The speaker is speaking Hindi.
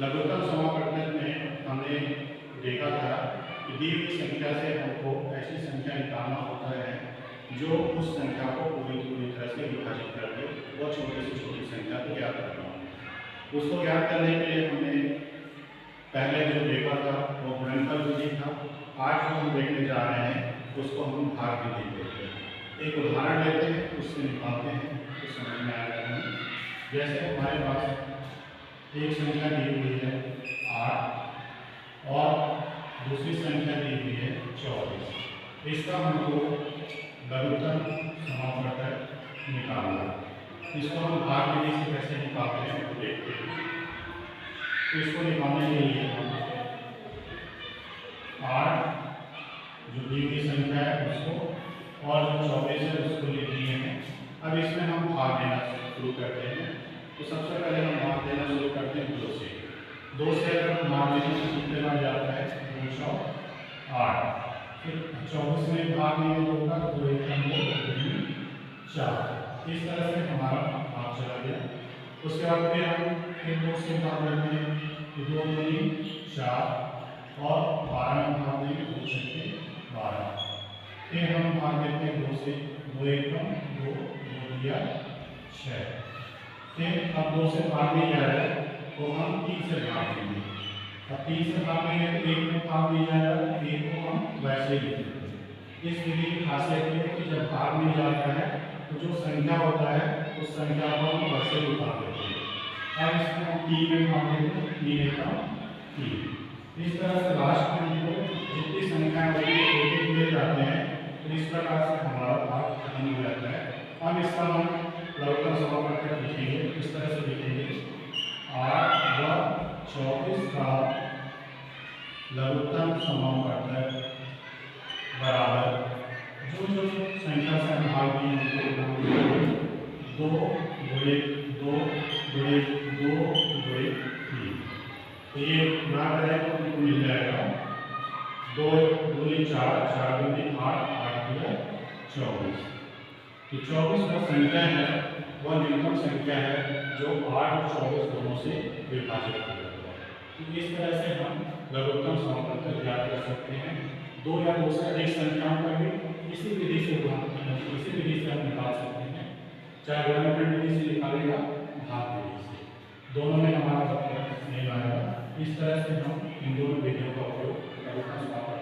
लघुत्तम समापवर्तक में हमने देखा था कि दी हुई संख्या से हमको ऐसी संख्या निकालना होता है जो उस संख्या को पूरी तरह से विभाजित करके वह छोटी से छोटी संख्या को ज्ञात करना हो। उसको ज्ञात करने के लिए हमने पहले जो देखा था वो गुणनफल विधि था। आज जो हम देखने जा रहे हैं उसको हम भाग विधि कहते हैं। एक उदाहरण लेते हैं, उससे निकालते हैं तो समझ में आएगा हमें। जैसे हमारे पास एक संख्या दी हुई है 8 और दूसरी संख्या दी हुई है 24। इसका हमको लघुत्तम समापवर्तक निकालना है। इसको हम भाग विधि से कैसे निकालते हैं वो देखते हैं। तो इसको निकालने के लिए हम 8 जो दी हुई संख्या है उसको और जो 24 है उसको लिख दिए हैं। अब इसमें हम भाग देना शुरू करते हैं। तो सबसे पहले हम भाग देना शुरू करते हैं 2 से। 2 से अगर हम भाग देने से कितने बार जाता है 2 8। फिर 24 में भाग नहीं होगा तो 2 1 4। इस तरह से हमारा भाग चला गया। उसके बाद फिर हम फिर 2 से भाग करते हैं तो 2 दूनी 4 और 12 में भाग देंगे 2 छक्के 12। फिर हम भाग देते हैं 2 से 2 1 2 2 दिया 6। फिर अब 2 से भाग नहीं जा रहा है तो हम 3 से भाग देंगे। अब 3 से भाग देंगे तो 1 में भाग नहीं जाएगा, 1 को हम वैसे ही लिखेंगे। इस विधि की खासियत ये है कि जब भाग नहीं जाता है तो जो संख्या होता है उस संख्या को हम वैसे ही भाग देते हैं। अब इसमें हम 3 में भाग देते हैं, 3 1 3। इस तरह से लास्ट में हमको जितनी संख्याएं होती है एक मिल जाते हैं। तो इस प्रकार से हमारा भाग खत्म हो जाता है। अब इसका हम लघुत्तम समापवर्तक लिखेंगे। इस तरह से लिखेंगे 8 व 24 का लघुत्तम समापवर्तक बराबर जो संख्या से हम भाग दिए उनको 2 गुणे 2 गुणे 2 गुणे 3। तो ये गुणा करें तो हमको मिल जाएगा 2 दूनी 4 4 दूनी 8 8 दूनी 24। तो 24 जो संख्या है वह न्यूनतम संख्या है जो 8 और 24 दोनों से विभाजित हो जाता है। तो इस तरह से हम लघुत्तम समापवर्तक ज्ञात कर सकते हैं। 2 या 2 से अधिक संख्याओं का भी इसी विधि से हम निकाल सकते हैं, चाहे गुणनफल विधि से निकालेगा भाग विधि से, दोनों में हमारा मतलब नहीं आएगा। इस तरह से हम इन दोनों विधियों का उपयोग लघुत्तम समापवर्तक